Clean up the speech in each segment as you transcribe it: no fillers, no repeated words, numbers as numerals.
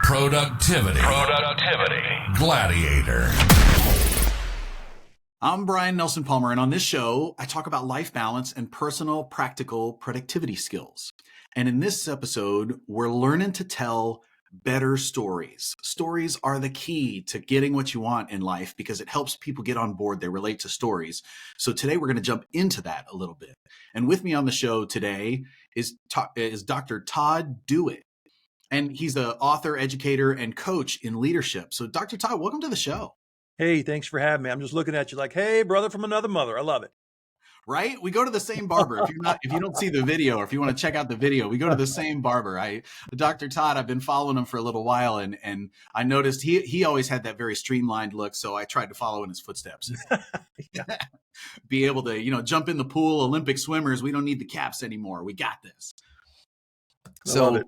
Productivity. Gladiator. I'm Brian Nelson Palmer, and on this show, I talk about life balance and personal, practical productivity skills. And in this episode, we're learning to tell better stories. Stories are the key to getting what you want in life because it helps people get on board. They relate to stories. So today we're going to jump into that a little bit. And with me on the show today is Dr. Todd Dewett. And he's an author, educator, and coach in leadership. So Dr. Todd, welcome to the show. Hey, thanks for having me. I'm just looking at you like, hey, brother from another mother. I love it. Right? We go to the same barber. If you don't see the video, or if you want to check out the video, we go to the same barber. Dr. Todd, I've been following him for a little while, and I noticed he always had that very streamlined look. So I tried to follow in his footsteps. Be able to, jump in the pool, Olympic swimmers. We don't need the caps anymore. We got this. So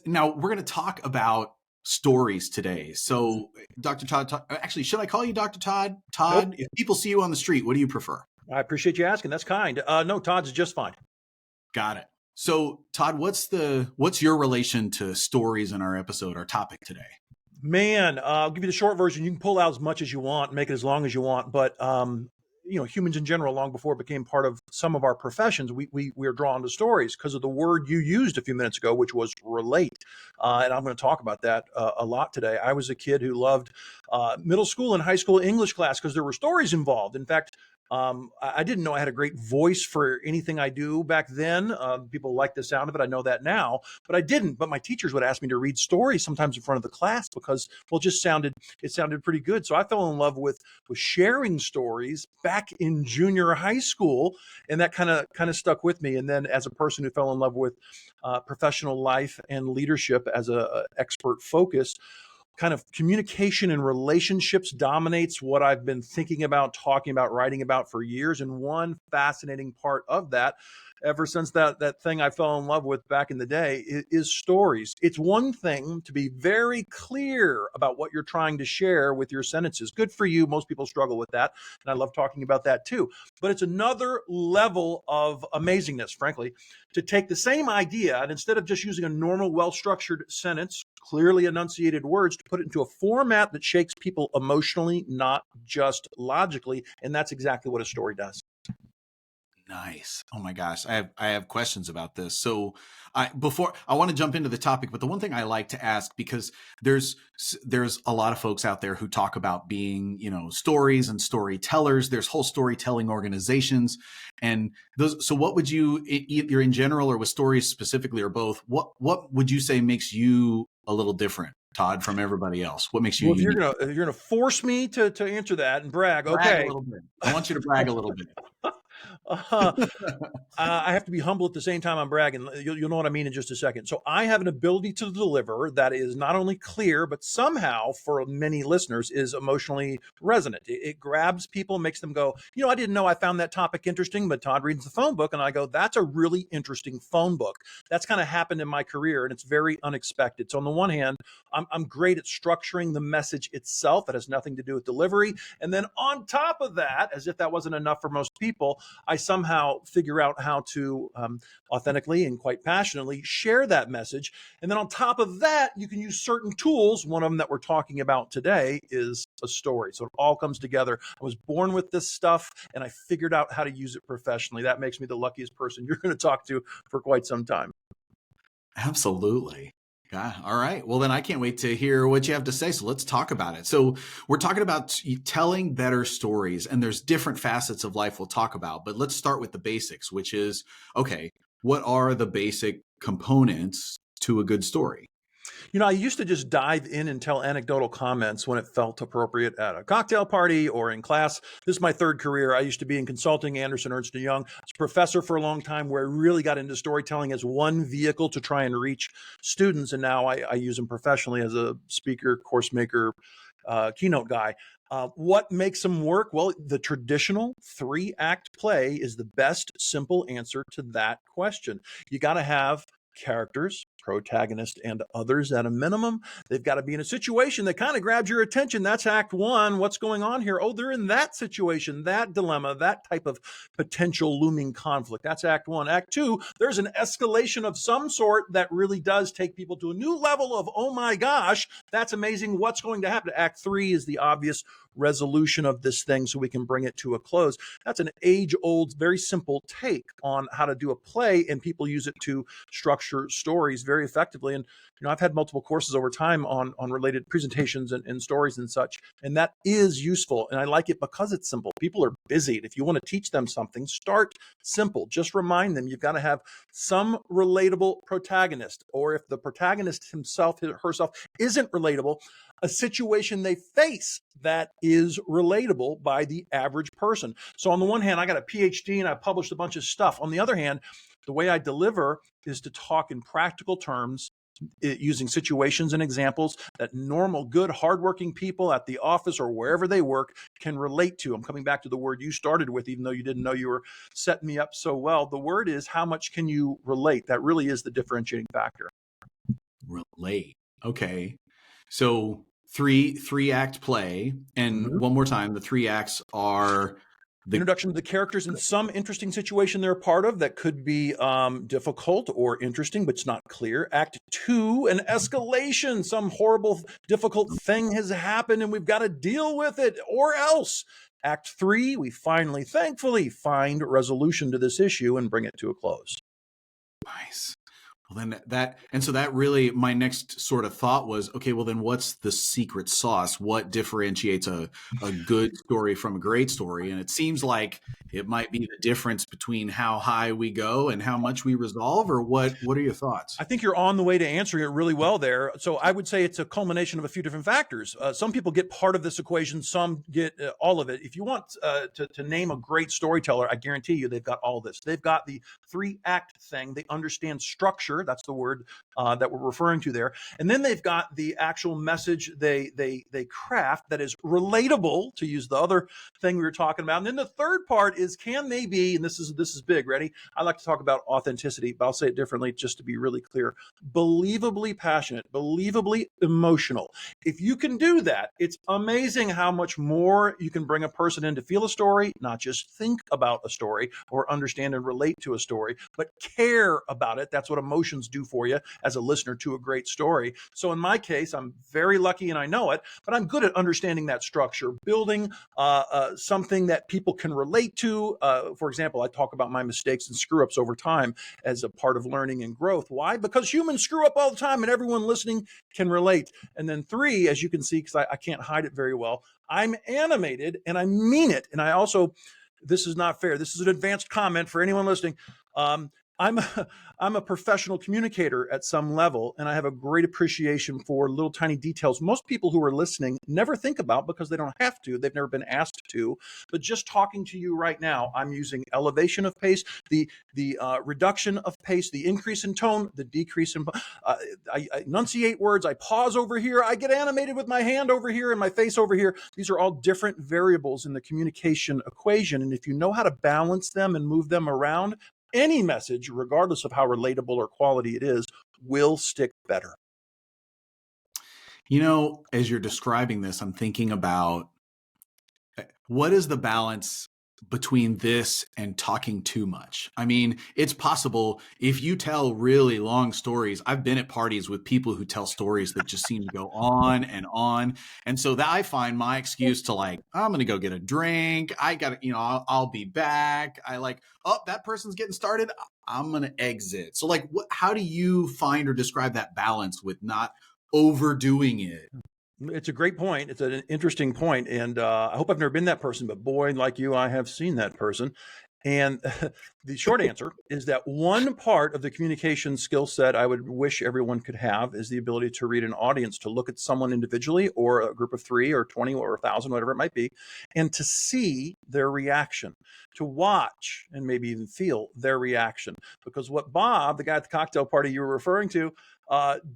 now we're going to talk about stories today. So Dr. Todd, actually, should I call you Dr. Todd? Todd, If people see you on the street, what do you prefer? I appreciate you asking. That's kind. No, Todd's just fine. Got it. So Todd, what's your relation to stories in our episode, our topic today? Man, I'll give you the short version. You can pull out as much as you want, make it as long as you want. But, humans in general, long before it became part of some of our professions, we are drawn to stories because of the word you used a few minutes ago, which was relate. And I'm going to talk about that a lot today. I was a kid who loved middle school and high school English class because there were stories involved. In fact, I didn't know I had a great voice for anything I do back then. People like the sound of it. I know that now, but I didn't. But my teachers would ask me to read stories sometimes in front of the class because, it sounded pretty good. So I fell in love with sharing stories back in junior high school, and that kind of stuck with me. And then as a person who fell in love with professional life and leadership as a expert focus, kind of communication and relationships dominates what I've been thinking about, talking about, writing about for years. And one fascinating part of that, ever since that thing I fell in love with back in the day, is stories. It's one thing to be very clear about what you're trying to share with your sentences. Good for you. Most people struggle with that. And I love talking about that too. But it's another level of amazingness, frankly, to take the same idea and instead of just using a normal, well-structured sentence, clearly enunciated words, to put it into a format that shakes people emotionally, not just logically. And that's exactly what a story does. Nice. Oh my gosh. I have questions about this. So I want to jump into the topic, but the one thing I like to ask, because there's a lot of folks out there who talk about being, stories and storytellers. There's whole storytelling organizations. And so what would you, either in general or with stories specifically or both, what would you say makes you a little different, Todd, from everybody else? What makes you unique? If you're gonna force me to answer that and brag, okay. A little bit. I want you to brag a little bit. I have to be humble at the same time I'm bragging. You'll know what I mean in just a second. So I have an ability to deliver that is not only clear, but somehow for many listeners is emotionally resonant. It grabs people, makes them go, I didn't know I found that topic interesting, but Todd reads the phone book and I go, that's a really interesting phone book. That's kind of happened in my career and it's very unexpected. So on the one hand, I'm great at structuring the message itself. That has nothing to do with delivery. And then on top of that, as if that wasn't enough for most people, I somehow figure out how to authentically and quite passionately share that message. And then on top of that, you can use certain tools. One of them that we're talking about today is a story. So it all comes together. I was born with this stuff and I figured out how to use it professionally. That makes me the luckiest person you're going to talk to for quite some time. Absolutely. Yeah. All right. Well, then I can't wait to hear what you have to say. So let's talk about it. So we're talking about telling better stories, and there's different facets of life we'll talk about, but let's start with the basics, which is, okay, what are the basic components to a good story? I used to just dive in and tell anecdotal comments when it felt appropriate at a cocktail party or in class. This is my third career. I used to be in consulting, Anderson, Ernst & Young. I was a professor for a long time where I really got into storytelling as one vehicle to try and reach students. And now I use them professionally as a speaker, course maker, keynote guy. What makes them work? Well, the traditional 3-act play is the best simple answer to that question. You got to have characters protagonist and others at a minimum. They've got to be in a situation that kind of grabs your attention. That's act one. What's going on here? Oh, they're in that situation, that dilemma, that type of potential looming conflict. That's act one. Act two, there's an escalation of some sort that really does take people to a new level of, oh my gosh, that's amazing. What's going to happen? Act three is the obvious resolution of this thing so we can bring it to a close. That's an age-old, very simple take on how to do a play, and people use it to structure stories very effectively. And I've had multiple courses over time on related presentations and stories and such, and that is useful. And I like it because it's simple. People are busy. If you want to teach them something, start simple. Just remind them you've got to have some relatable protagonist, or if the protagonist himself, herself isn't relatable, a situation they face that is relatable by the average person. So on the one hand, I got a PhD and I published a bunch of stuff. On the other hand, the way I deliver is to talk in practical terms, using situations and examples that normal, good, hardworking people at the office or wherever they work can relate to. I'm coming back to the word you started with, even though you didn't know you were setting me up so well. The word is, how much can you relate? That really is the differentiating factor. Relate. Okay. So three act play. And one more time, the 3 acts are the introduction to the characters in some interesting situation they're a part of that could be difficult or interesting, but it's not clear. Act two, an escalation. Some horrible, difficult thing has happened and we've got to deal with it, or else. Act three, we finally, thankfully, find resolution to this issue and bring it to a close. Nice. Well, then so that really, my next sort of thought was, okay, well then what's the secret sauce? What differentiates a good story from a great story? And it seems like it might be the difference between how high we go and how much we resolve, or what are your thoughts? I think you're on the way to answering it really well there. So I would say it's a culmination of a few different factors. Some people get part of this equation, some get all of it. If you want to name a great storyteller, I guarantee you they've got all this. They've got the 3-act thing. They understand structure. That's the word that we're referring to there. And then they've got the actual message they craft that is relatable, to use the other thing we were talking about. And then the third part is, can they be, and this is big, ready? I like to talk about authenticity, but I'll say it differently just to be really clear. Believably passionate, believably emotional. If you can do that, it's amazing how much more you can bring a person in to feel a story, not just think about a story or understand and relate to a story, but care about it. That's what emotions do for you as a listener to a great story. So in my case, I'm very lucky and I know it, but I'm good at understanding that structure, building something that people can relate to. For example, I talk about my mistakes and screw ups over time as a part of learning and growth. Why? Because humans screw up all the time and everyone listening can relate. And then 3, as you can see, because I can't hide it very well, I'm animated and I mean it. And I also, this is not fair. This is an advanced comment for anyone listening. I'm a professional communicator at some level, and I have a great appreciation for little tiny details most people who are listening never think about because they don't have to. They've never been asked to. But just talking to you right now, I'm using elevation of pace, the reduction of pace, the increase in tone, the decrease in. I enunciate words. I pause over here. I get animated with my hand over here and my face over here. These are all different variables in the communication equation, and if you know how to balance them and move them around, any message, regardless of how relatable or quality it is, will stick better. You know, as you're describing this, I'm thinking about what is the balance between this and talking too much? I mean, it's possible if you tell really long stories. I've been at parties with people who tell stories that just seem to go on and on. And so that I find my excuse to like, I'm going to go get a drink. I got to, I'll be back. I like, oh, that person's getting started. I'm going to exit. So like, how do you find or describe that balance with not overdoing it? It's a great point. It's an interesting point. And I hope I've never been that person, but boy, like you, I have seen that person. And the short answer is that one part of the communication skill set I would wish everyone could have is the ability to read an audience, to look at someone individually or a group of 3 or 20 or 1,000, whatever it might be, and to see their reaction, to watch and maybe even feel their reaction. Because what Bob, the guy at the cocktail party you were referring to,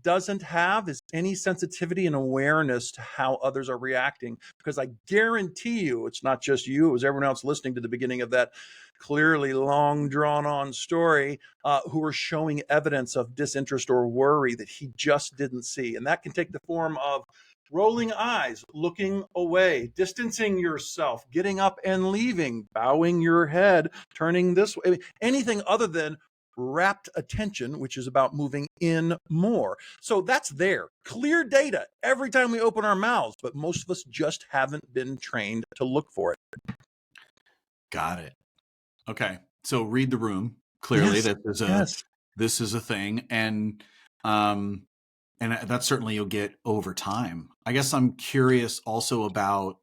doesn't have is any sensitivity and awareness to how others are reacting. Because I guarantee you, it's not just you, it was everyone else listening to the beginning of that clearly long long, drawn-on story, who are showing evidence of disinterest or worry that he just didn't see. And that can take the form of rolling eyes, looking away, distancing yourself, getting up and leaving, bowing your head, turning this way, anything other than rapt attention, which is about moving in more. So that's there. Clear data every time we open our mouths, but most of us just haven't been trained to look for it. Got it. Okay. So read the room. Clearly, Yes. this is a thing. And that certainly you'll get over time. I guess I'm curious also about,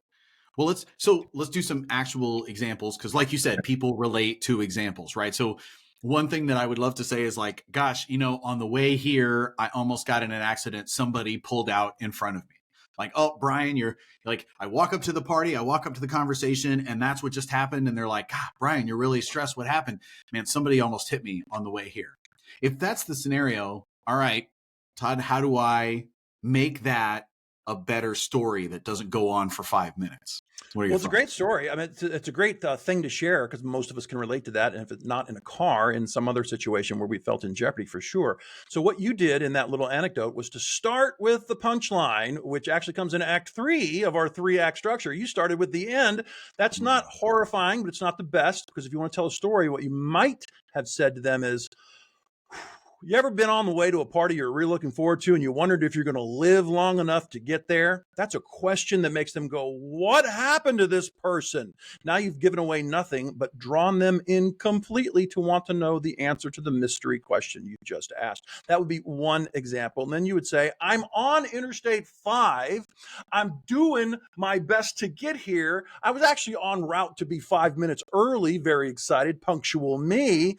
well, let's do some actual examples, because like you said, people relate to examples, right? So one thing that I would love to say is like, gosh, on the way here, I almost got in an accident. Somebody pulled out in front of me. Like, oh, Brian, you're like, I walk up to the party, I walk up to the conversation, and that's what just happened. And they're like, God, Brian, you're really stressed. What happened? Man, somebody almost hit me on the way here. If that's the scenario, all right, Todd, how do I make that a better story that doesn't go on for 5 minutes? Well, it's a great story. I mean, it's a great thing to share, because most of us can relate to that. And if it's not in a car, in some other situation where we felt in jeopardy, for sure. So what you did in that little anecdote was to start with the punchline, which actually comes in Act 3 of our 3-act structure. You started with the end. That's not horrifying, but it's not the best, because if you want to tell a story, what you might have said to them is, you ever been on the way to a party you're really looking forward to and you wondered if you're going to live long enough to get there? That's a question that makes them go, what happened to this person? Now you've given away nothing, but drawn them in completely to want to know the answer to the mystery question you just asked. That would be one example. And then you would say, I'm on Interstate 5. I'm doing my best to get here. I was actually en route to be 5 minutes early, very excited, punctual me.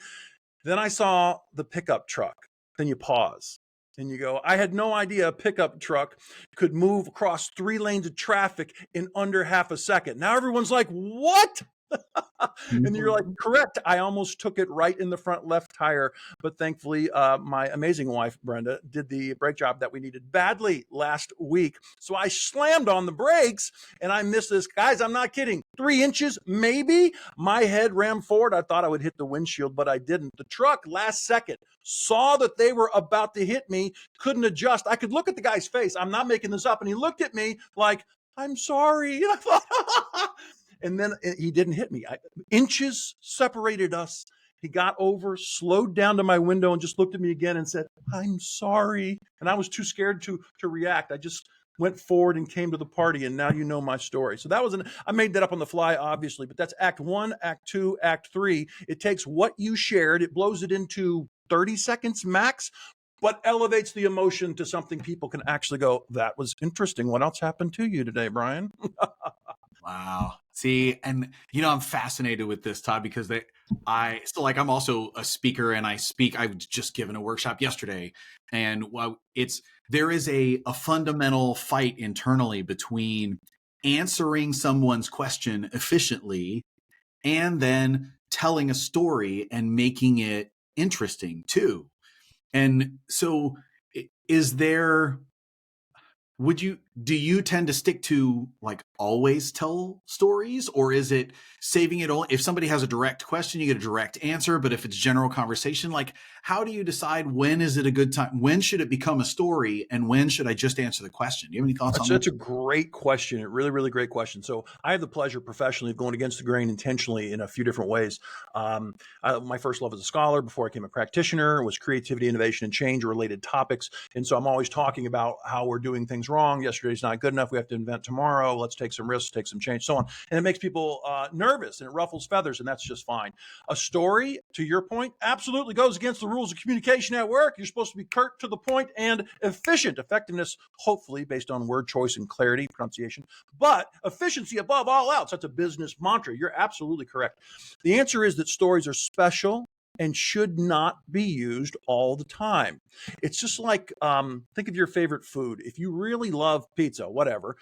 Then I saw the pickup truck. Then you pause and you go, I had no idea a pickup truck could move across 3 lanes of traffic in under half a second. Now everyone's like, what? And you're like, correct. I almost took it right in the front left tire. But thankfully, my amazing wife, Brenda, did the brake job that we needed badly last week. So I slammed on the brakes and I missed this. Guys, I'm not kidding. 3 inches, maybe. My head rammed forward. I thought I would hit the windshield, but I didn't. The truck, last second, saw that they were about to hit me, couldn't adjust. I could look at the guy's face. I'm not making this up. And he looked at me like, I'm sorry. And I thought, and then he didn't hit me. Inches separated us. He got over, slowed down to my window, and just looked at me again and said, I'm sorry. And I was too scared to react. I just went forward and came to the party, and now you know my story. So that was I made that up on the fly, obviously, but that's Act 1, Act 2, Act 3. It takes what you shared, it blows it into 30 seconds max, but elevates the emotion to something people can actually go, that was interesting. What else happened to you today, Brian? Wow. See, and I'm fascinated with this, Todd, because I'm also a speaker and I speak. I've just given a workshop yesterday, and there is a fundamental fight internally between answering someone's question efficiently and then telling a story and making it interesting too. And so do you tend to stick to like always tell stories, or is it saving it all? If somebody has a direct question, you get a direct answer, but if it's general conversation, like how do you decide when is it a good time? When should it become a story? And when should I just answer the question? Do you have any thoughts on that? That's a great question. A really, really great question. So I have the pleasure professionally of going against the grain intentionally in a few different ways. My first love as a scholar before I became a practitioner was creativity, innovation, and change related topics. And so I'm always talking about how we're doing things wrong. Yesterday's not good enough. We have to invent tomorrow. Let's take some risks, take some change, so on. And it makes people nervous and it ruffles feathers, and that's just fine. A story, to your point, absolutely goes against the rules of communication at work. You're supposed to be curt, to the point, and efficient. Effectiveness, hopefully, based on word choice and clarity, pronunciation, but efficiency above all else. That's a business mantra. You're absolutely correct. The answer is that stories are special and should not be used all the time. It's just like, think of your favorite food. If you really love pizza, whatever,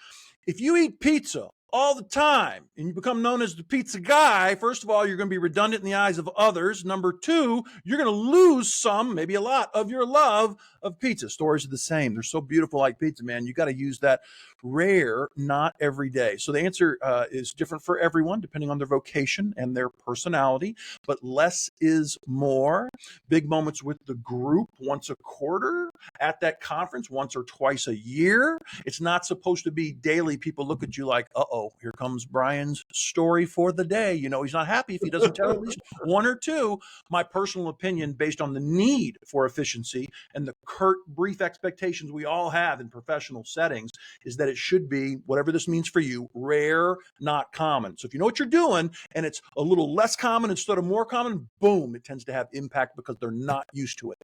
if you eat pizza all the time and you become known as the pizza guy, first of all, you're going to be redundant in the eyes of others. Number two, you're going to lose some, maybe a lot, of your love of pizza. Stories are the same. They're so beautiful like pizza, man. You got to use that rare, not every day. So the answer is different for everyone depending on their vocation and their personality, but less is more. Big moments with the group once a quarter, at that conference once or twice a year. It's not supposed to be daily. People look at you like, uh-oh, here comes Brian's story for the day. You know, he's not happy if he doesn't tell at least one or two. My personal opinion, based on the need for efficiency and the curt, brief expectations we all have in professional settings, is that it should be, whatever this means for you, rare, not common. So if you know what you're doing and it's a little less common instead of more common, boom, it tends to have impact because they're not used to it.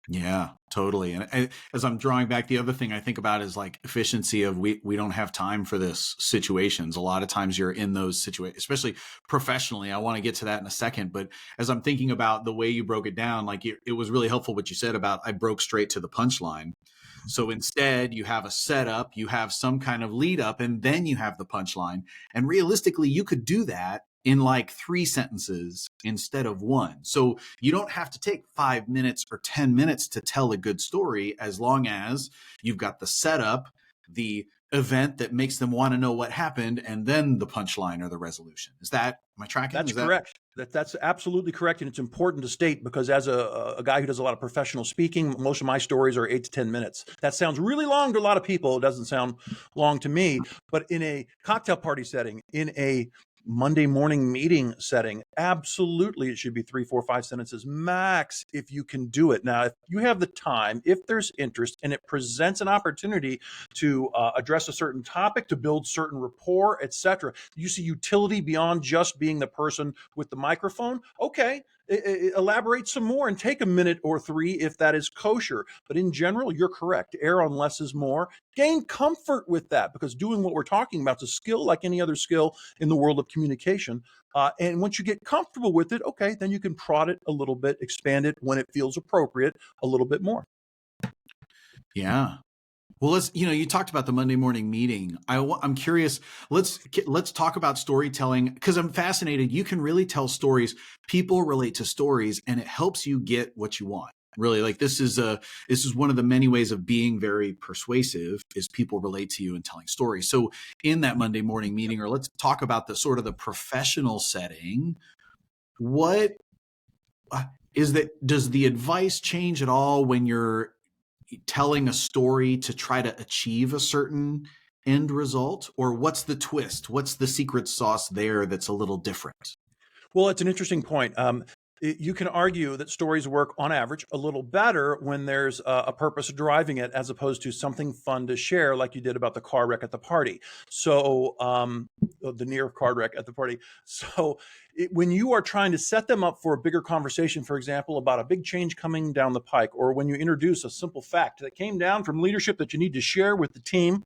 Yeah, totally. And as I'm drawing back, the other thing I think about is like efficiency of we don't have time for this situations. A lot of times you're in those situations, especially professionally. I want to get to that in a second. But as I'm thinking about the way you broke it down, like it was really helpful what you said about I broke straight to the punchline. So instead, you have a setup, you have some kind of lead up, and then you have the punchline. And realistically, you could do that in like 3 sentences instead of one. So you don't have to take 5 minutes or 10 minutes to tell a good story, as long as you've got the setup, the event that makes them want to know what happened, and then the punchline or the resolution. Am I tracking? That's correct. That's absolutely correct. And it's important to state because as a guy who does a lot of professional speaking, most of my stories are 8 to 10 minutes. That sounds really long to a lot of people. It doesn't sound long to me. But in a cocktail party setting, in a Monday morning meeting setting, absolutely it should be 3, 4, 5 sentences max if you can do it. Now, if you have the time, if there's interest, and it presents an opportunity to address a certain topic, to build certain rapport, etc., you see utility beyond just being the person with the microphone, okay, elaborate some more and take a minute or 3 if that is kosher. But in general, you're correct. Err on less is more. Gain comfort with that, because doing what we're talking about is a skill like any other skill in the world of communication. And once you get comfortable with it, okay, then you can prod it a little bit, expand it when it feels appropriate a little bit more. Yeah. Well, you talked about the Monday morning meeting. I'm curious. Let's talk about storytelling, because I'm fascinated. You can really tell stories. People relate to stories, and it helps you get what you want. Really, like this is one of the many ways of being very persuasive, is people relate to you and telling stories. So in that Monday morning meeting, or let's talk about the sort of the professional setting, what is that? Does the advice change at all when you're telling a story to try to achieve a certain end result? Or what's the twist? What's the secret sauce there that's a little different? Well, it's an interesting point. You can argue that stories work on average a little better when there's a purpose driving it, as opposed to something fun to share, like you did about the car wreck at the party. So the near car wreck at the party. So when you are trying to set them up for a bigger conversation, for example, about a big change coming down the pike, or when you introduce a simple fact that came down from leadership that you need to share with the team,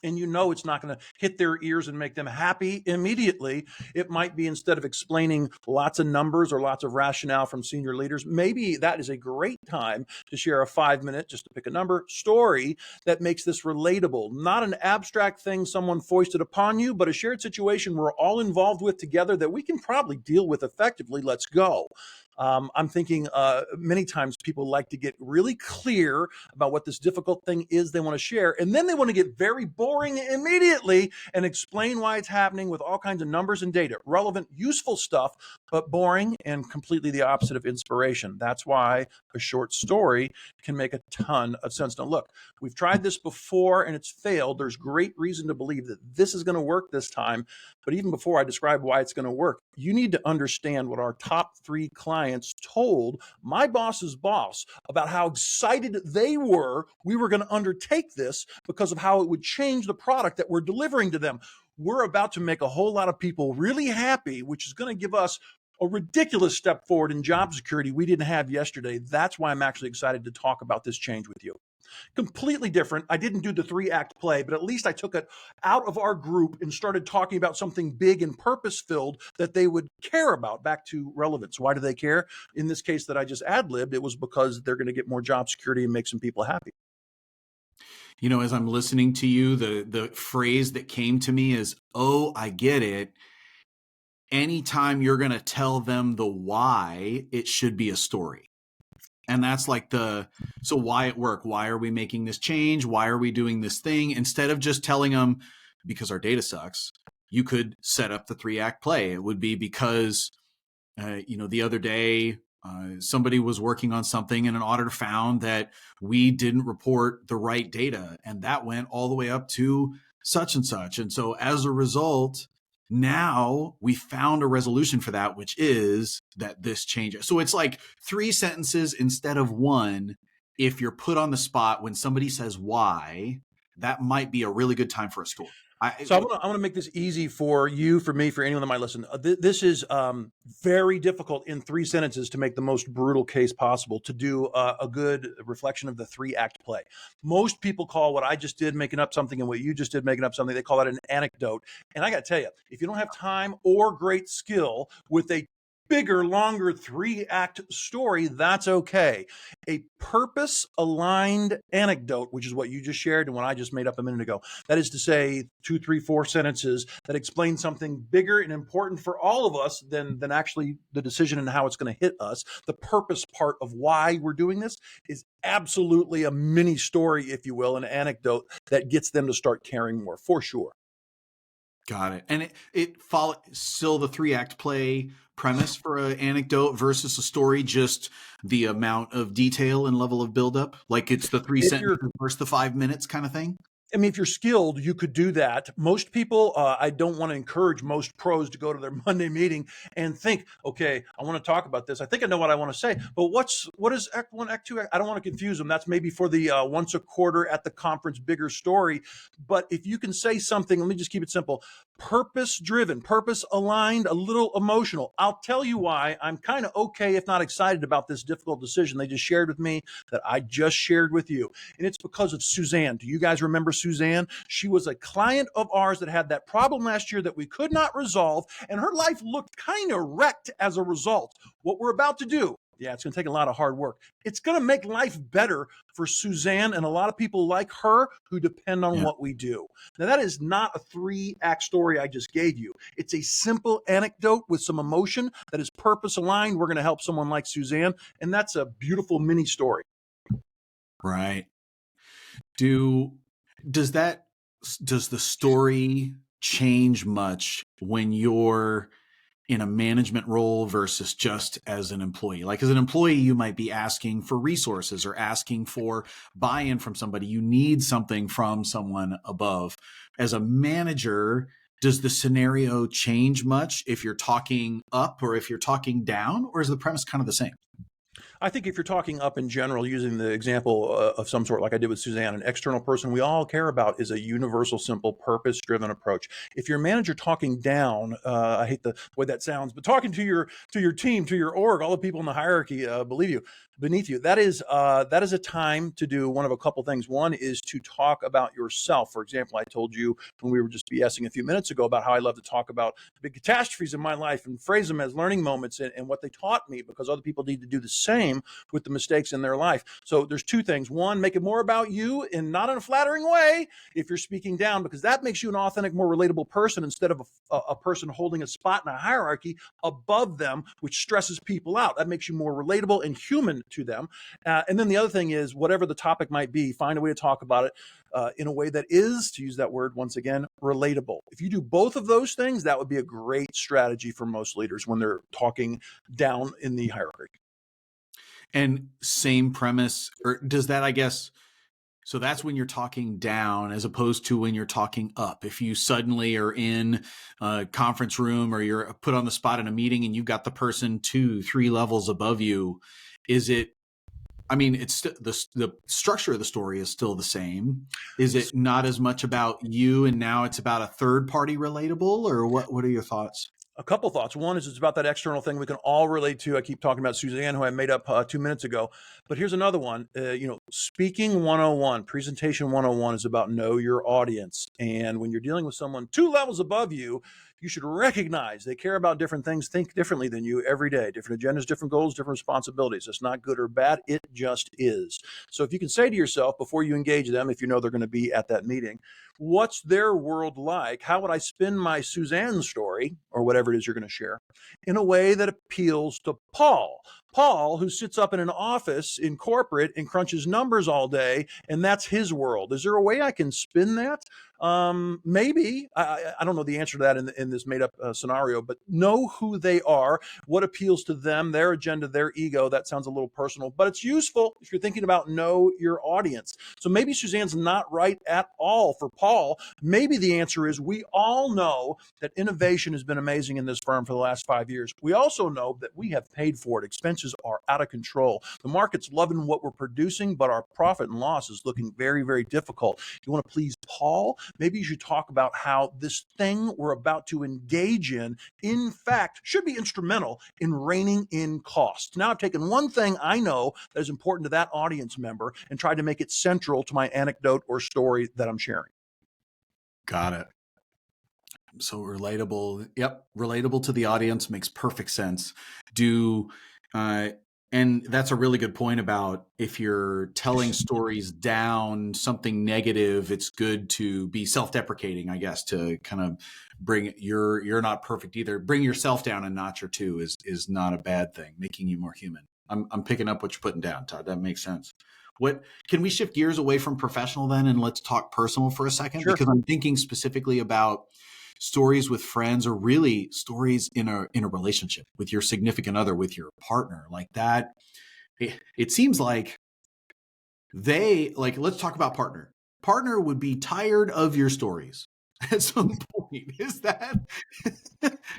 and you know it's not going to hit their ears and make them happy immediately. It might be, instead of explaining lots of numbers or lots of rationale from senior leaders, maybe that is a great time to share a 5-minute, just to pick a number, story that makes this relatable. Not an abstract thing someone foisted upon you, but a shared situation we're all involved with together that we can probably deal with effectively. Let's go. I'm thinking many times people like to get really clear about what this difficult thing is they want to share, and then they want to get very boring immediately and explain why it's happening with all kinds of numbers and data. Relevant, useful stuff, but boring and completely the opposite of inspiration. That's why a short story can make a ton of sense. Now, look, we've tried this before and it's failed. There's great reason to believe that this is going to work this time. But even before I describe why it's going to work, you need to understand what our top 3 clients told my boss's boss about how excited they were we were going to undertake this because of how it would change the product that we're delivering to them. We're about to make a whole lot of people really happy, which is going to give us a ridiculous step forward in job security we didn't have yesterday. That's why I'm actually excited to talk about this change with you. Completely different. I didn't do the 3-act play, but at least I took it out of our group and started talking about something big and purpose-filled that they would care about. Back to relevance. Why do they care? In this case that I just ad-libbed, it was because they're going to get more job security and make some people happy. As I'm listening to you, the phrase that came to me is, "Oh, I get it." Anytime you're going to tell them the why, it should be a story. And that's like so why at work? Why are we making this change? Why are we doing this thing? Instead of just telling them because our data sucks, you could set up the 3-act play. It would be because, the other day, somebody was working on something and an auditor found that we didn't report the right data. And that went all the way up to such and such. And so as a result, now we found a resolution for that, which is that this changes. So it's like 3 sentences instead of 1. If you're put on the spot when somebody says why, that might be a really good time for a story. So I'm gonna make this easy for you, for me, for anyone that might listen. This is very difficult in 3 sentences to make the most brutal case possible, to do a good reflection of the 3-act play. Most people call what I just did making up something and what you just did making up something, they call that an anecdote. And I got to tell you, if you don't have time or great skill with a bigger, longer 3-act story, that's okay. A purpose-aligned anecdote, which is what you just shared and what I just made up a minute ago, that is to say 2, 3, 4 sentences that explain something bigger and important for all of us than actually the decision and how it's going to hit us. The purpose part of why we're doing this is absolutely a mini story, if you will, an anecdote that gets them to start caring more, for sure. Got it. And it follow still the 3-act play premise for an anecdote versus a story, just the amount of detail and level of buildup. Like it's the 3 sentences versus the 5 minutes kind of thing. I mean, if you're skilled, you could do that. Most people, I don't want to encourage most pros to go to their Monday meeting and think, okay, I want to talk about this. I think I know what I want to say, but what is Act 1, Act 2? I don't want to confuse them. That's maybe for the once a quarter at the conference bigger story. But if you can say something, let me just keep it simple, purpose driven, purpose aligned, a little emotional. I'll tell you why I'm kind of okay, if not excited about this difficult decision they just shared with me that I just shared with you. And it's because of Suzanne. Do you guys remember Suzanne? She was a client of ours that had that problem last year that we could not resolve, and her life looked kind of wrecked as a result. What we're about to do, yeah, it's going to take a lot of hard work. It's going to make life better for Suzanne and a lot of people like her who depend on what we do. Now, that is not a 3-act story I just gave you. It's a simple anecdote with some emotion that is purpose aligned. We're going to help someone like Suzanne, and that's a beautiful mini story. Right. Does the story change much when you're in a management role versus just as an employee? Like as an employee, you might be asking for resources or asking for buy-in from somebody. You need something from someone above. As a manager, does the scenario change much if you're talking up or if you're talking down, or is the premise kind of the same? I think if you're talking up in general, using the example of some sort, like I did with Suzanne, an external person we all care about is a universal, simple, purpose-driven approach. If your manager talking down, I hate the way that sounds, but talking to your team, to your org, all the people in the hierarchy beneath you, that is a time to do one of a couple things. One is to talk about yourself. For example, I told you when we were just BSing a few minutes ago about how I love to talk about big catastrophes in my life and phrase them as learning moments and what they taught me, because other people need to do the same with the mistakes in their life. So there's 2 things. One, make it more about you and not in a flattering way if you're speaking down, because that makes you an authentic, more relatable person instead of a person holding a spot in a hierarchy above them, which stresses people out. That makes you more relatable and human to them. And then the other thing is, whatever the topic might be, find a way to talk about it in a way that is, to use that word once again, relatable. If you do both of those things, that would be a great strategy for most leaders when they're talking down in the hierarchy. And same premise, or does that, I guess, so that's when you're talking down as opposed to when you're talking up. If you suddenly are in a conference room or you're put on the spot in a meeting and you've got the person 2, 3 levels above you, is it, I mean, it's the structure of the story is still the same. Is it not as much about you and now it's about a third party relatable, or what are your thoughts? A couple thoughts. One is it's about that external thing we can all relate to. I keep talking about Suzanne, who I made up 2 minutes ago. But here's another one. Speaking 101, presentation 101 is about know your audience. And when you're dealing with someone 2 levels above you, you should recognize they care about different things, think differently than you every day. Different agendas, different goals, different responsibilities. It's not good or bad. It just is. So if you can say to yourself before you engage them, if you know they're going to be at that meeting, what's their world like? How would I spin my Suzanne story or whatever it is you're going to share in a way that appeals to Paul? Paul, who sits up in an office in corporate and crunches numbers all day, and that's his world. Is there a way I can spin that? Maybe. I don't know the answer to that in this made up scenario, but know who they are, what appeals to them, their agenda, their ego. That sounds a little personal, but it's useful if you're thinking about know your audience. So maybe Suzanne's not right at all for Paul. Maybe the answer is we all know that innovation has been amazing in this firm for the last 5 years. We also know that we have paid for it. Expenses are out of control. The market's loving what we're producing, but our profit and loss is looking very, very difficult. You want to please Paul? Maybe you should talk about how this thing we're about to engage in fact, should be instrumental in reining in costs. Now I've taken one thing I know that is important to that audience member and tried to make it central to my anecdote or story that I'm sharing. Got it. So relatable. Yep. Relatable to the audience makes perfect sense. And that's a really good point about if you're telling stories down something negative, it's good to be self-deprecating, I guess, to kind of bring you're not perfect either. Bring yourself down a notch or two is not a bad thing, making you more human. I'm picking up what you're putting down, Todd. That makes sense. What can we shift gears away from professional then and let's talk personal for a second? Sure. Because I'm thinking specifically about stories with friends or really stories in a relationship with your significant other, with your partner like that. It seems like let's talk about partner. Partner would be tired of your stories at some point. Is that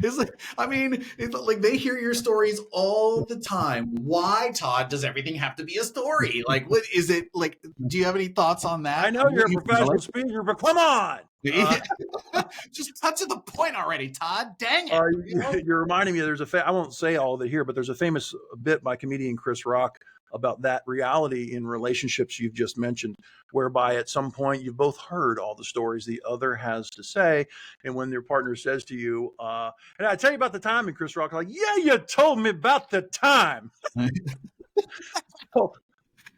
it's like they hear your stories all the time. Why, Todd, does everything have to be a story? Like, what is it like? Do you have any thoughts on that? I know you're a professional speaker, but come on. Just cut to the point already, Todd. Dang it. You're reminding me, I won't say all of it here, but there's a famous bit by comedian Chris Rock about that reality in relationships you've just mentioned, whereby at some point you've both heard all the stories the other has to say. And when your partner says to you, and I tell you about the time, and Chris Rock, like, yeah, you told me about the time.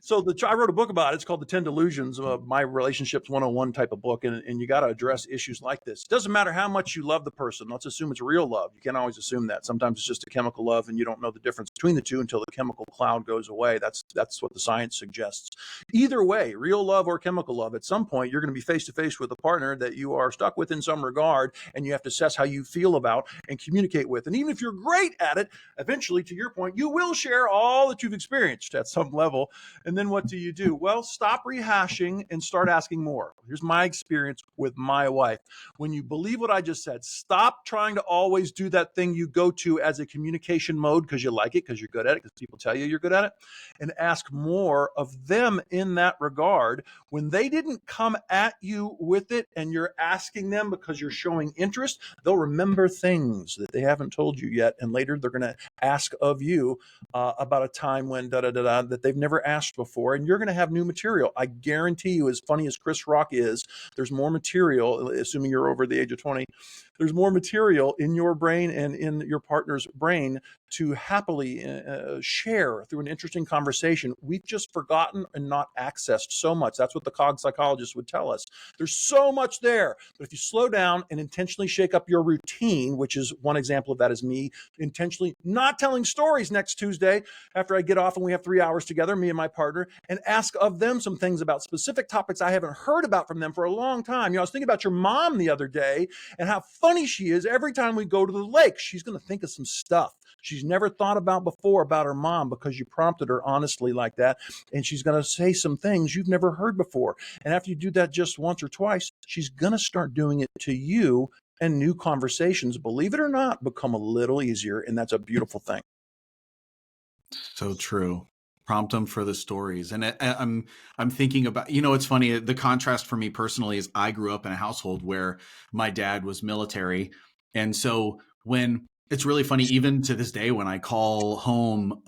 So I wrote a book about it. It's called The 10 Delusions, my relationships 101 type of book. And you got to address issues like this. It doesn't matter how much you love the person. Let's assume it's real love. You can't always assume that. Sometimes it's just a chemical love and you don't know the difference between the two until the chemical cloud goes away. That's what the science suggests. Either way, real love or chemical love, at some point you're going to be face to face with a partner that you are stuck with in some regard, and you have to assess how you feel about and communicate with. And even if you're great at it, eventually, to your point, you will share all that you've experienced at some level. And then what do? Well, stop rehashing and start asking more. Here's my experience with my wife. When you believe what I just said, stop trying to always do that thing you go to as a communication mode because you like it, because you're good at it, because people tell you you're good at it, and ask more of them in that regard. When they didn't come at you with it and you're asking them because you're showing interest, they'll remember things that they haven't told you yet. And later they're going to ask of you about a time when that they've never asked before. And you're going to have new material. I guarantee you, as funny as Chris Rock is, there's more material, assuming you're over the age of 20, there's more material in your brain and in your partner's brain to happily share through an interesting conversation. We've just forgotten and not accessed so much. That's what the cog psychologist would tell us. There's so much there. But if you slow down and intentionally shake up your routine, which is one example of that is me intentionally not telling stories next Tuesday after I get off and we have 3 hours together, me and my partner, and ask of them some things about specific topics I haven't heard about from them for a long time. I was thinking about your mom the other day and how funny she is. Every time we go to the lake, she's going to think of some stuff she's never thought about before about her mom because you prompted her honestly like that. And she's going to say some things you've never heard before. And after you do that just once or twice, she's going to start doing it to you, and new conversations, believe it or not, become a little easier. And that's a beautiful thing. So true. Prompt them for the stories. And I'm thinking about, it's funny. The contrast for me personally is I grew up in a household where my dad was military. And so when it's really funny, even to this day, when I call home,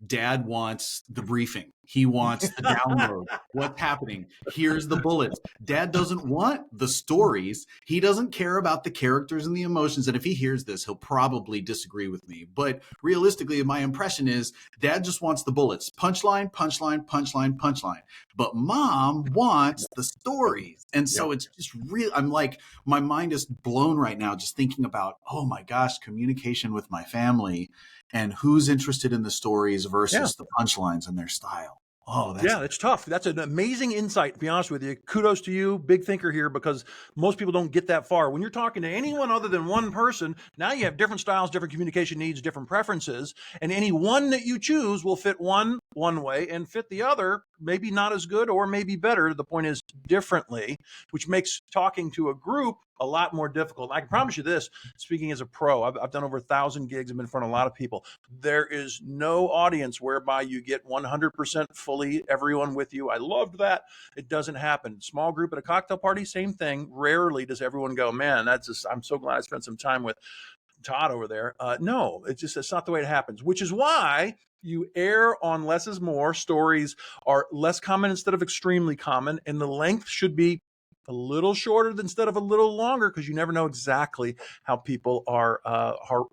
dad wants the briefing. He wants the download. What's happening? Here's the bullets. Dad doesn't want the stories. He doesn't care about the characters and the emotions. And if he hears this, he'll probably disagree with me. But realistically, my impression is dad just wants the bullets. Punchline, punchline, punchline, punchline. But mom wants the stories. And so it's just real. I'm like, my mind is blown right now just thinking about, oh my gosh, communication with my family and who's interested in the stories versus the punchlines and their style. Oh, it's tough. That's an amazing insight, to be honest with you. Kudos to you, big thinker here, because most people don't get that far. When you're talking to anyone other than one person, now you have different styles, different communication needs, different preferences, and any one that you choose will fit one way and fit the other maybe not as good or maybe better. The point is differently, which makes talking to a group a lot more difficult. I can promise you this, speaking as a pro, I've done over 1,000 gigs. I've been in front of a lot of people. There is no audience whereby you get 100% fully everyone with you. I loved that. It doesn't happen. Small group at a cocktail party, same thing. Rarely does everyone go, man, I'm so glad I spent some time with Todd over there. No, it's not the way it happens, which is why you err on less is more. Stories are less common instead of extremely common, and the length should be a little shorter instead of a little longer, because you never know exactly how people are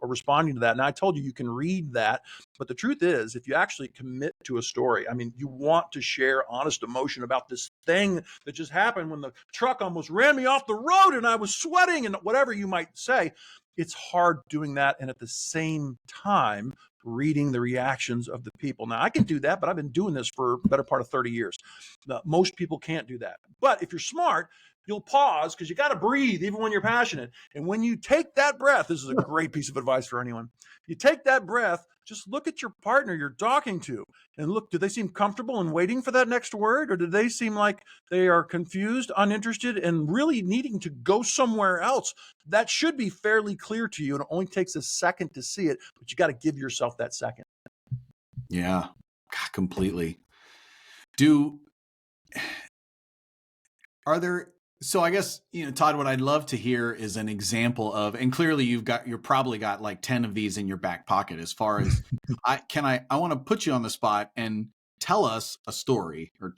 responding to that. And I told you, you can read that, but the truth is, if you actually commit to a story, I mean, you want to share honest emotion about this thing that just happened when the truck almost ran me off the road and I was sweating and whatever you might say. It's hard doing that and at the same time reading the reactions of the people. Now, I can do that, but I've been doing this for the better part of 30 years. Most people can't do that. But if you're smart, you'll pause, because you got to breathe even when you're passionate. And when you take that breath, this is a great piece of advice for anyone. You take that breath, just look at your partner you're talking to and look, do they seem comfortable in waiting for that next word? Or do they seem like they are confused, uninterested, and really needing to go somewhere else? That should be fairly clear to you. And it only takes a second to see it, but you got to give yourself that second. Yeah, completely. Are there, so I guess, Todd, what I'd love to hear is an example of, and clearly you're probably got like 10 of these in your back pocket, as far as I want to put you on the spot and tell us a story, or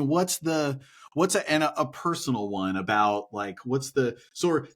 what's a personal one about, like,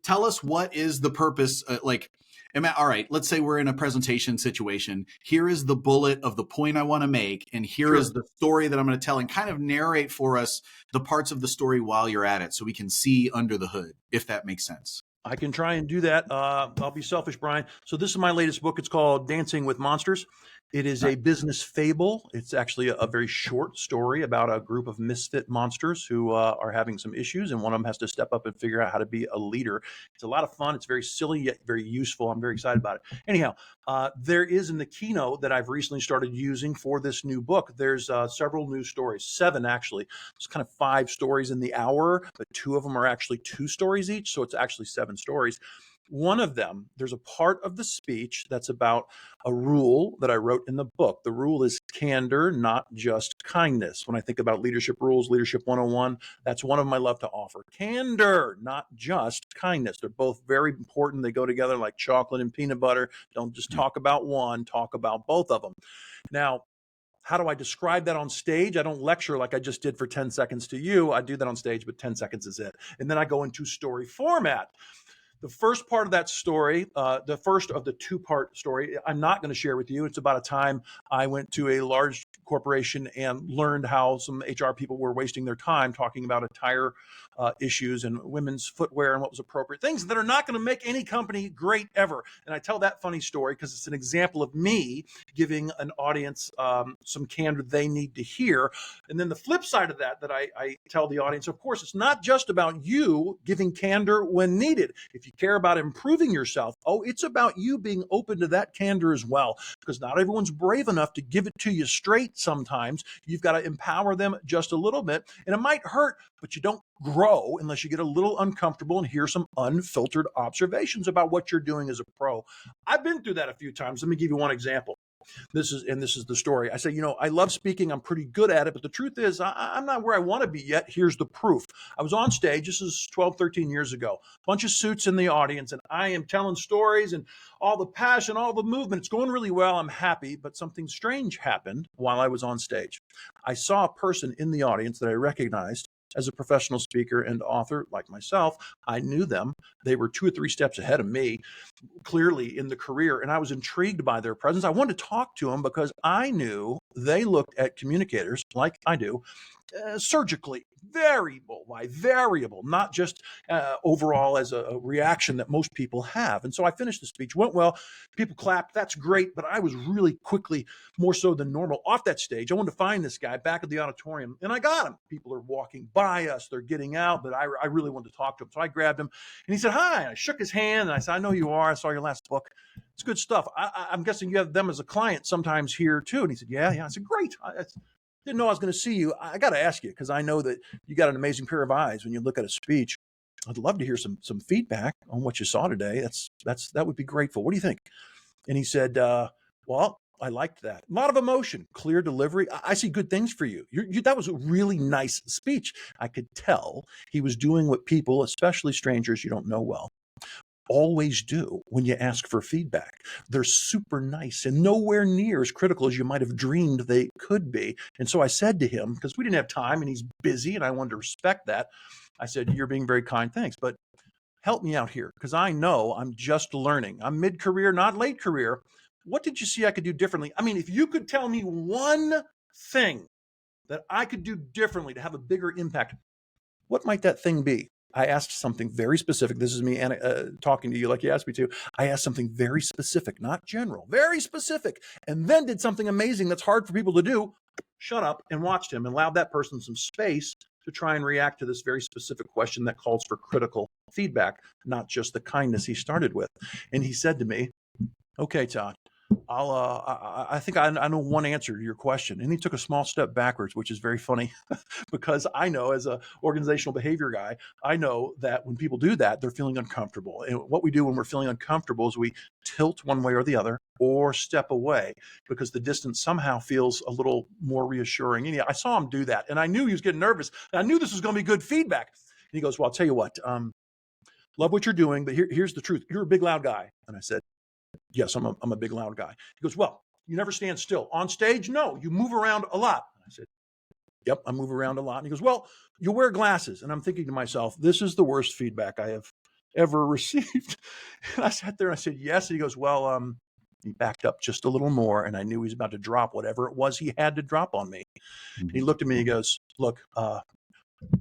tell us what is the purpose, all right, let's say we're in a presentation situation. Here is the bullet of the point I want to make, and here is the story that I'm going to tell, and kind of narrate for us the parts of the story while you're at it, so we can see under the hood, if that makes sense. I can try and do that. I'll be selfish, Brian. So this is my latest book. It's called Dancing with Monsters. It is a business fable. It's actually a very short story about a group of misfit monsters who are having some issues, and one of them has to step up and figure out how to be a leader. It's a lot of fun. It's very silly, yet very useful. I'm very excited about it. Anyhow, there is in the keynote that I've recently started using for this new book, there's several new stories, 7 actually. It's kind of 5 stories in the hour, but 2 of them are actually 2 stories each, so it's actually 7 stories. One of them, there's a part of the speech that's about a rule that I wrote in the book. The rule is candor, not just kindness. When I think about leadership rules, Leadership 101, that's one of them I love to offer. Candor, not just kindness. They're both very important. They go together like chocolate and peanut butter. Don't just talk about one, talk about both of them. Now, how do I describe that on stage? I don't lecture like I just did for 10 seconds to you. I do that on stage, but 10 seconds is it. And then I go into story format. The first part of that story, the first of the 2-part story, I'm not going to share with you. It's about a time I went to a large corporation and learned how some HR people were wasting their time talking about attire issues and women's footwear and what was appropriate, things that are not going to make any company great ever. And I tell that funny story because it's an example of me giving an audience some candor they need to hear. And then the flip side of that I tell the audience, of course, it's not just about you giving candor when needed. If you care about improving yourself, it's about you being open to that candor as well, because not everyone's brave enough to give it to you straight sometimes. You've got to empower them just a little bit, and it might hurt, but you don't grow unless you get a little uncomfortable and hear some unfiltered observations about what you're doing as a pro. I've been through that a few times. Let me give you one example. This is the story. I say, I love speaking. I'm pretty good at it, but the truth is I'm not where I want to be yet. Here's the proof. I was on stage. This is 12, 13 years ago, bunch of suits in the audience, and I am telling stories and all the passion, all the movement. It's going really well. I'm happy, but something strange happened while I was on stage. I saw a person in the audience that I recognized as a professional speaker and author like myself. I knew them. They were 2 or 3 steps ahead of me, clearly in the career, and I was intrigued by their presence. I wanted to talk to them because I knew they looked at communicators like I do, surgically, variable, not just overall as a reaction that most people have. And so I finished the speech, went well, people clapped, that's great, but I was really quickly, more so than normal, off that stage. I wanted to find this guy back at the auditorium, and I got him. People are walking by us, they're getting out, but I really wanted to talk to him. So I grabbed him, and he said, hi. I shook his hand, and I said, I know you are. I saw your last book. It's good stuff. I'm guessing you have them as a client sometimes here too. And he said, yeah. I said, great. Didn't know I was going to see you. I got to ask you, because I know that you got an amazing pair of eyes when you look at a speech. I'd love to hear some feedback on what you saw today. That would be grateful. What do you think? And he said, well, I liked that. A lot of emotion, clear delivery. I see good things for you. That was a really nice speech. I could tell he was doing what people, especially strangers you don't know well, always do when you ask for feedback. They're super nice and nowhere near as critical as you might have dreamed they could be. And so I said to him, because we didn't have time and he's busy and I wanted to respect that, I said, you're being very kind, thanks, but help me out here, because I know I'm just learning. I'm mid-career, not late career. What did you see I could do differently? I mean, if you could tell me one thing that I could do differently to have a bigger impact, what might that thing be? I asked something very specific. This is me talking to you like you asked me to. I asked something very specific, not general, very specific, and then did something amazing that's hard for people to do. Shut up and watched him and allowed that person some space to try and react to this very specific question that calls for critical feedback, not just the kindness he started with. And he said to me, okay, Todd, I think I know one answer to your question. And he took a small step backwards, which is very funny because I know, as a organizational behavior guy, I know that when people do that, they're feeling uncomfortable. And what we do when we're feeling uncomfortable is we tilt one way or the other or step away because the distance somehow feels a little more reassuring. And I saw him do that, and I knew he was getting nervous. And I knew this was going to be good feedback. And he goes, well, I'll tell you what, love what you're doing, but here's the truth. You're a big, loud guy. And I said, yes, I'm a big, loud guy. He goes, well, you never stand still. On stage, no, you move around a lot. And I said, yep, I move around a lot. And he goes, well, you wear glasses. And I'm thinking to myself, this is the worst feedback I have ever received. And I sat there and I said, yes. And he goes, well, he backed up just a little more, and I knew he was about to drop whatever it was he had to drop on me. Mm-hmm. He looked at me and he goes, look,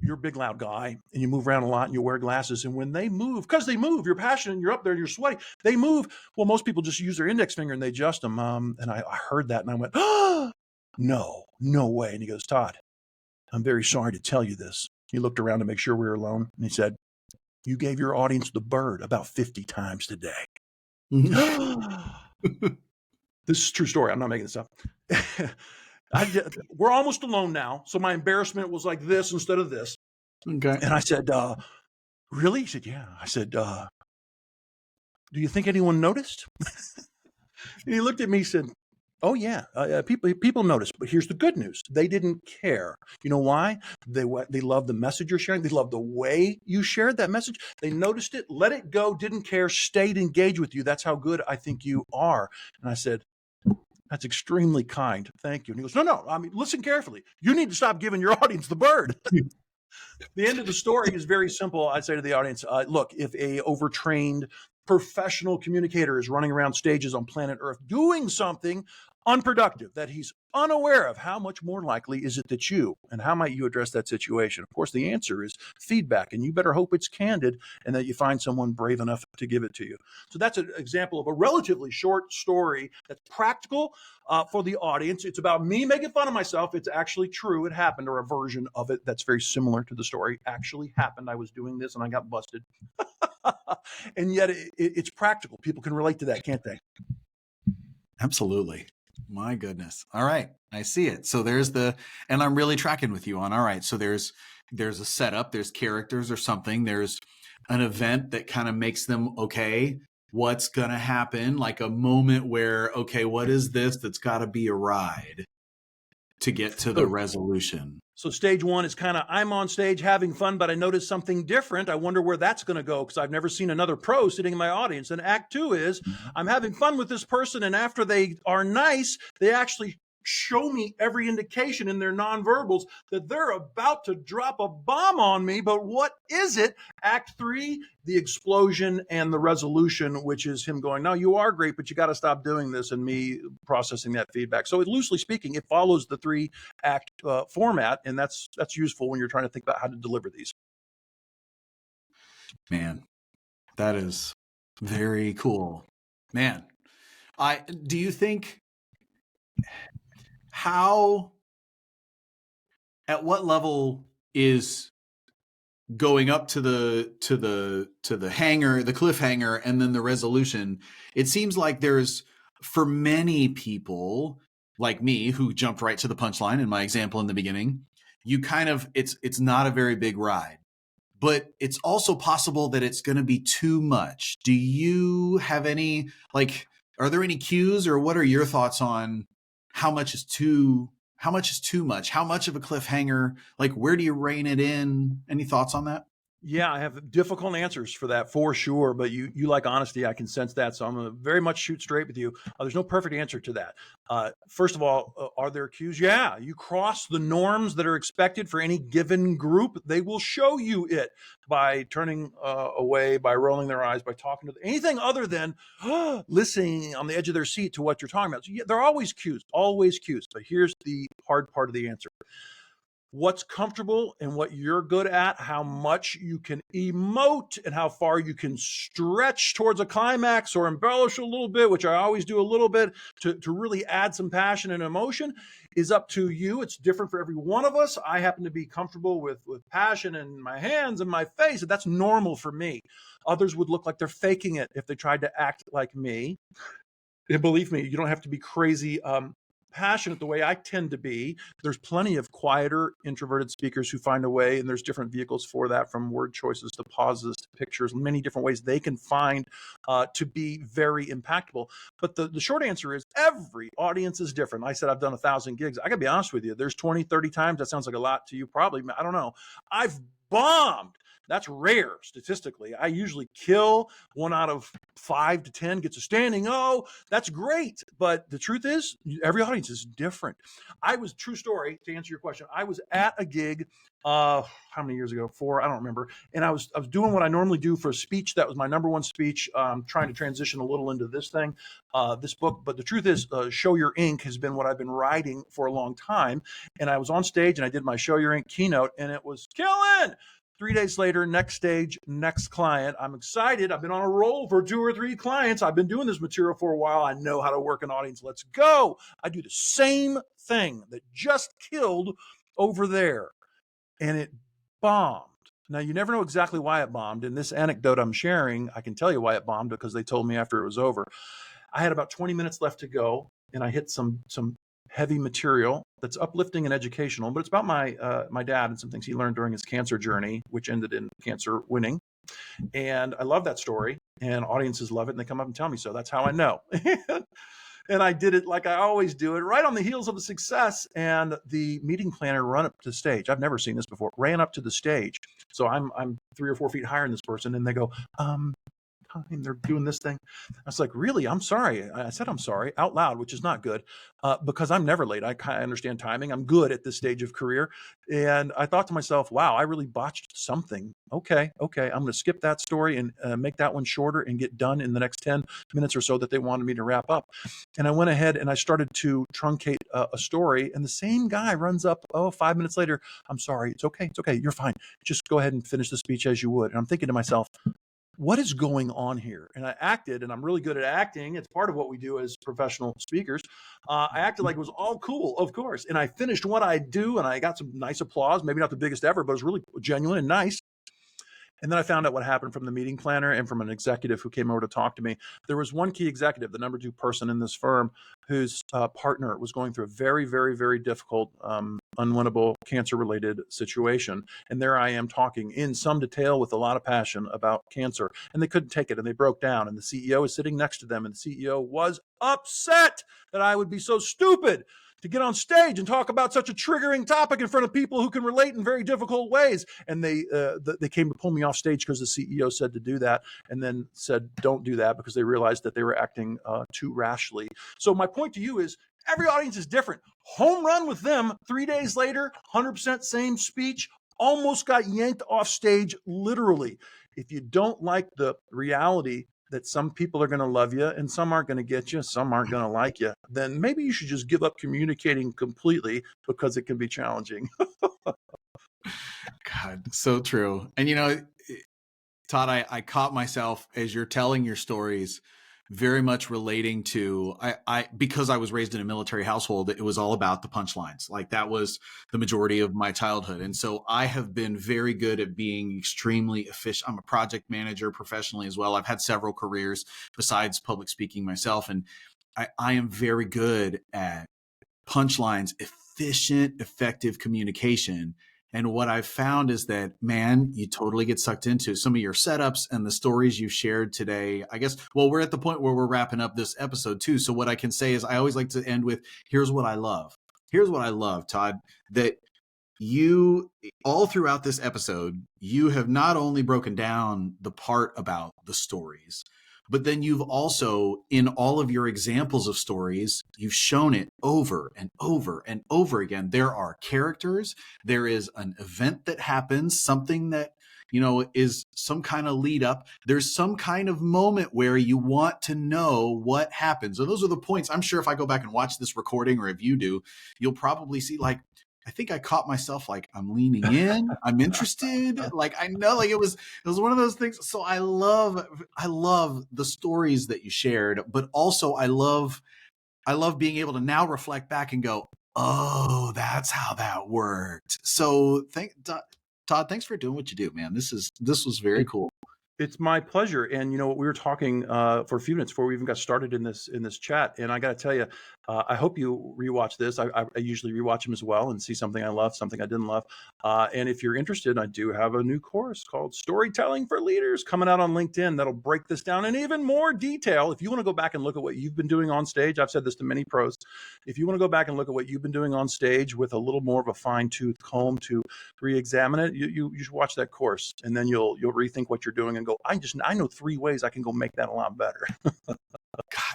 you're a big, loud guy, and you move around a lot, and you wear glasses. And when they move, because they move, you're passionate, and you're up there, and you're sweaty. They move. Well, most people just use their index finger and they adjust them. And I heard that, and I went, oh, no way. And he goes, Todd, I'm very sorry to tell you this. He looked around to make sure we were alone, and he said, you gave your audience the bird about 50 times today. This is a true story. I'm not making this up. We're almost alone now. So my embarrassment was like this instead of this. Okay. And I said, really? He said, yeah. I said, do you think anyone noticed? And he looked at me and said, oh yeah, people noticed, but here's the good news. They didn't care. You know why? They love the message you're sharing. They love the way you shared that message. They noticed it, let it go, didn't care, stayed engaged with you. That's how good I think you are. And I said, that's extremely kind. Thank you. And he goes, no, I mean, listen carefully. You need to stop giving your audience the bird. The end of the story is very simple. I'd say to the audience, look, if a overtrained professional communicator is running around stages on planet Earth doing something unproductive that he's unaware of, how much more likely is it that you, and how might you address that situation? Of course, the answer is feedback, and you better hope it's candid and that you find someone brave enough to give it to you. So that's an example of a relatively short story that's practical for the audience. It's about me making fun of myself. It's actually true. It happened, or a version of it that's very similar to the story actually happened. I was doing this and I got busted. And yet it's practical. People can relate to that, can't they? Absolutely. My goodness. All right. I see it. So and I'm really tracking with you on, all right. So there's a setup, there's characters or something, there's an event that kind of makes them okay. what's going to happen, like a moment where, okay, what is this that's got to be a ride to get to the resolution? So stage one is kind of, I'm on stage having fun, but I noticed something different. I wonder where that's going to go because I've never seen another pro sitting in my audience. And act two is, I'm having fun with this person, and after they are nice, they actually show me every indication in their nonverbals that they're about to drop a bomb on me. But what is it? Act three, the explosion and the resolution, which is him going, no, you are great, but you got to stop doing this, and me processing that feedback. So loosely speaking, it follows the 3-act format, and that's useful when you're trying to think about how to deliver these. Man, that is very cool. Man, do you think at what level is going up to the hanger, the cliffhanger, and then the resolution? It seems like there's, for many people like me who jumped right to the punchline in my example in the beginning, you kind of, it's not a very big ride, but it's also possible that it's going to be too much. Do you have any, like, are there any cues, or what are your thoughts on how much is too much? How much of a cliffhanger? Like, where do you rein it in? Any thoughts on that? Yeah, I have difficult answers for that for sure, but you like honesty. I can sense that. So I'm going to very much shoot straight with you. There's no perfect answer to that. First of all, are there cues? Yeah, you cross the norms that are expected for any given group. They will show you it by turning away, by rolling their eyes, by talking to anything other than listening on the edge of their seat to what you're talking about. So yeah, there are always cues. But here's the hard part of the answer. What's comfortable and what you're good at, how much you can emote and how far you can stretch towards a climax or embellish a little bit, which I always do a little bit to really add some passion and emotion, is up to you. It's different for every one of us. I happen to be comfortable with passion in my hands and my face, and that's normal for me. Others would look like they're faking it if they tried to act like me. And believe me, you don't have to be crazy passionate the way I tend to be. There's plenty of quieter, introverted speakers who find a way, and there's different vehicles for that, from word choices to pauses to pictures, many different ways they can find to be very impactful. But the short answer is every audience is different. I said I've done 1,000 gigs. I gotta be honest with you. There's 20, 30 times. That sounds like a lot to you, probably. I don't know. I've bombed. That's rare statistically. I usually kill. 1 out of 5 to 10 gets a standing O. That's great. But the truth is, every audience is different. True story, to answer your question, I was at a gig, how many years ago? 4, I don't remember. And I was doing what I normally do for a speech. That was my number one speech, trying to transition a little into this thing, this book. But the truth is, Show Your Ink has been what I've been writing for a long time. And I was on stage and I did my Show Your Ink keynote, and it was killing. 3 days later, next stage, next client. I'm excited. I've been on a roll for 2 or 3 clients. I've been doing this material for a while. I know how to work an audience. Let's go. I do the same thing that just killed over there, and it bombed. Now, you never know exactly why it bombed. In this anecdote I'm sharing, I can tell you why it bombed, because they told me after it was over. I had about 20 minutes left to go, and I hit some heavy material that's uplifting and educational, but it's about my dad and some things he learned during his cancer journey, which ended in cancer winning. And I love that story, and audiences love it, and they come up and tell me so. That's how I know. And I did it like I always do it, right on the heels of a success. And the meeting planner ran up to the stage. I've never seen this before. Ran up to the stage. So I'm 3 or 4 feet higher than this person, and they go, time. They're doing this thing. I was like, really? I'm sorry. I said, I'm sorry out loud, which is not good, because I'm never late. I understand timing. I'm good at this stage of career. And I thought to myself, wow, I really botched something. Okay. I'm going to skip that story and make that one shorter and get done in the next 10 minutes or so that they wanted me to wrap up. And I went ahead and I started to truncate a story. And the same guy runs up, 5 minutes later, I'm sorry. It's okay. You're fine. Just go ahead and finish the speech as you would. And I'm thinking to myself, what is going on here? And I acted, and I'm really good at acting. It's part of what we do as professional speakers. I acted like it was all cool, of course. And I finished what I do, and I got some nice applause, maybe not the biggest ever, but it was really genuine and nice. And then I found out what happened from the meeting planner and from an executive who came over to talk to me. There was one key executive, the number 2 person in this firm, whose partner was going through a very, very, very difficult unwinnable cancer-related situation. And there I am talking in some detail with a lot of passion about cancer. And they couldn't take it and they broke down. And the CEO is sitting next to them. And the CEO was upset that I would be so stupid to get on stage and talk about such a triggering topic in front of people who can relate in very difficult ways. And they came to pull me off stage because the CEO said to do that, and then said, don't do that, because they realized that they were acting too rashly. So my point to you is, every audience is different. Home run with them. 3 days later, 100% same speech, almost got yanked off stage, literally. If you don't like the reality that some people are going to love you and some aren't going to get you, some aren't going to like you, then maybe you should just give up communicating completely, because it can be challenging. God, so true. And Todd, I caught myself as you're telling your stories very much relating to because I was raised in a military household, it was all about the punchlines. Like, that was the majority of my childhood. And so I have been very good at being extremely efficient. I'm a project manager professionally as well. I've had several careers besides public speaking myself. And I am very good at punchlines, efficient, effective communication. And what I've found is that, man, you totally get sucked into some of your setups and the stories you've shared today. I guess, well, we're at the point where we're wrapping up this episode too. So what I can say is, I always like to end with, here's what I love. Here's what I love, Todd, that you, all throughout this episode, you have not only broken down the part about the stories, but then you've also, in all of your examples of stories, you've shown it over and over and over again. There are characters. There is an event that happens, something that, is some kind of lead up. There's some kind of moment where you want to know what happens. And those are the points. I'm sure if I go back and watch this recording, or if you do, you'll probably see, like, I think I caught myself, like, I'm leaning in, I'm interested. Like, I know, like, it was one of those things. So I love the stories that you shared, but also I love being able to now reflect back and go, oh, that's how that worked. So Todd, thanks for doing what you do, man. This was very cool. It's my pleasure. And we were talking for a few minutes before we even got started in this chat. And I got to tell you, I hope you rewatch this. I usually rewatch them as well and see something I love, something I didn't love. And if you're interested, I do have a new course called Storytelling for Leaders coming out on LinkedIn that'll break this down in even more detail. If you want to go back and look at what you've been doing on stage, I've said this to many pros. If you want to go back and look at what you've been doing on stage with a little more of a fine-tooth comb to re-examine it, you should watch that course, and then you'll rethink what you're doing and go, I know 3 ways I can go make that a lot better.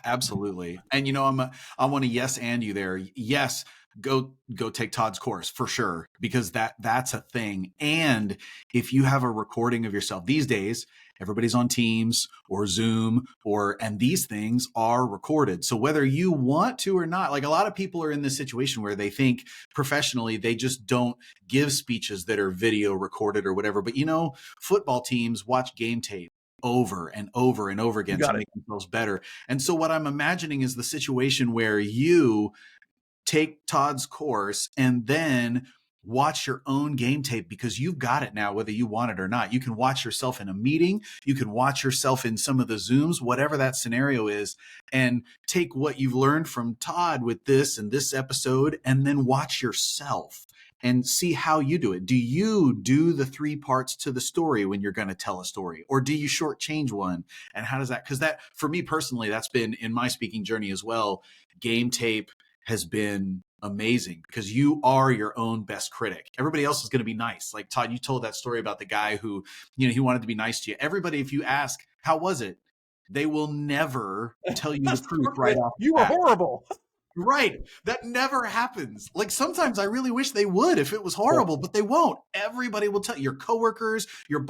Absolutely. And I want to yes and you there. Yes, go take Todd's course for sure, because that's a thing. And if you have a recording of yourself these days, everybody's on Teams or Zoom, and these things are recorded. So whether you want to or not, like, a lot of people are in this situation where they think professionally they just don't give speeches that are video recorded or whatever. But football teams watch game tape over and over and over again to make themselves better. And so what I'm imagining is the situation where you take Todd's course and then watch your own game tape, because you've got it now, whether you want it or not. You can watch yourself in a meeting. You can watch yourself in some of the Zooms, whatever that scenario is, and take what you've learned from Todd with this and this episode, and then watch yourself and see how you do it. Do you do the 3 parts to the story when you're going to tell a story, or do you shortchange one? And how does that, because that, for me personally, that's been in my speaking journey as well. Game tape has been amazing, because you are your own best critic. Everybody else is going to be nice. Like, Todd, you told that story about the guy who, he wanted to be nice to you. Everybody, if you ask, how was it? They will never tell you the truth right off. You were horrible. Right. That never happens. Like, sometimes I really wish they would if it was horrible, but they won't. Everybody will tell you. Your coworkers,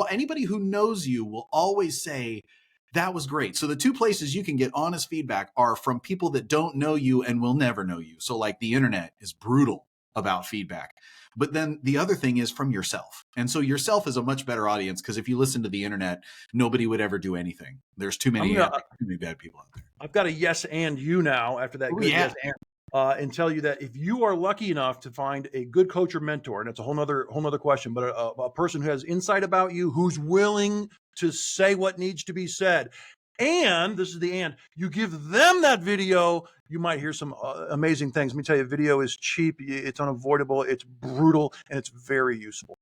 anybody who knows you will always say, that was great. So the 2 places you can get honest feedback are from people that don't know you and will never know you. So, like, the internet is brutal about feedback. But then the other thing is from yourself. And so yourself is a much better audience, because if you listen to the internet, nobody would ever do anything. There's too many bad people out there. I've got a yes and you now after that good yes and tell you that if you are lucky enough to find a good coach or mentor, and it's a whole nother question, but a person who has insight about you, who's willing to say what needs to be said, And this is the and. You give them that video, you might hear some amazing things. Let me tell you, video is cheap, it's unavoidable, it's brutal, and it's very useful.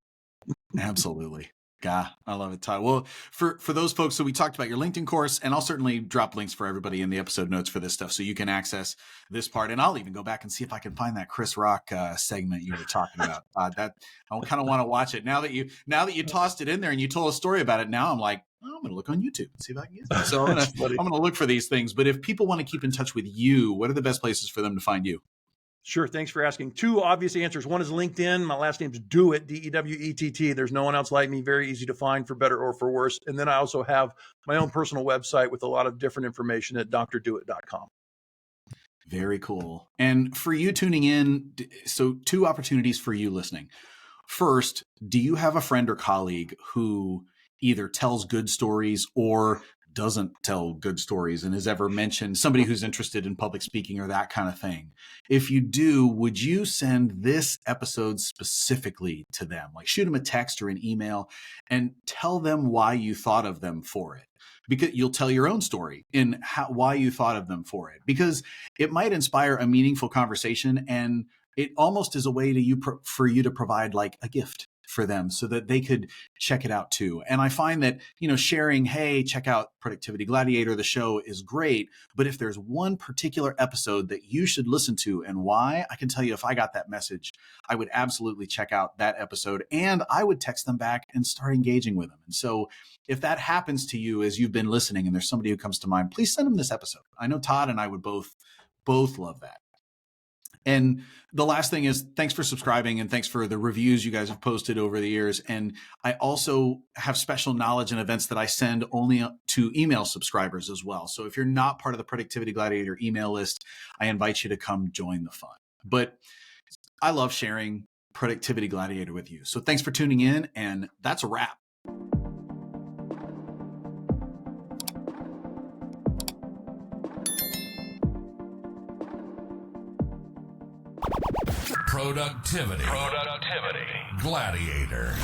Absolutely. God, I love it, Todd. Well, for those folks, so we talked about your LinkedIn course, and I'll certainly drop links for everybody in the episode notes for this stuff so you can access this part. And I'll even go back and see if I can find that Chris Rock segment you were talking about. That I kind of want to watch it now that you tossed it in there and you told a story about it. Now I'm like, oh, I'm going to look on YouTube and see if I can get it. So I'm going to look for these things. But if people want to keep in touch with you, what are the best places for them to find you? Sure. Thanks for asking. Two obvious answers. One is LinkedIn. My last name's Dewett, Dewett. There's no one else like me. Very easy to find, for better or for worse. And then I also have my own personal website with a lot of different information at drdewett.com. Very cool. And for you tuning in, so 2 opportunities for you listening. First, do you have a friend or colleague who either tells good stories or doesn't tell good stories and has ever mentioned somebody who's interested in public speaking or that kind of thing? If you do, would you send this episode specifically to them? Like shoot them a text or an email and tell them why you thought of them for it. Because you'll tell your own story in why you thought of them for it, because it might inspire a meaningful conversation, and it almost is a way for you to provide like a gift for them so that they could check it out too. And I find that, sharing, hey, check out Productivity Gladiator, the show is great. But if there's one particular episode that you should listen to and why, I can tell you if I got that message, I would absolutely check out that episode and I would text them back and start engaging with them. And so if that happens to you as you've been listening and there's somebody who comes to mind, please send them this episode. I know Todd and I would both love that. And the last thing is, thanks for subscribing and thanks for the reviews you guys have posted over the years. And I also have special knowledge and events that I send only to email subscribers as well. So if you're not part of the Productivity Gladiator email list, I invite you to come join the fun. But I love sharing Productivity Gladiator with you. So thanks for tuning in, and that's a wrap. Productivity Gladiator.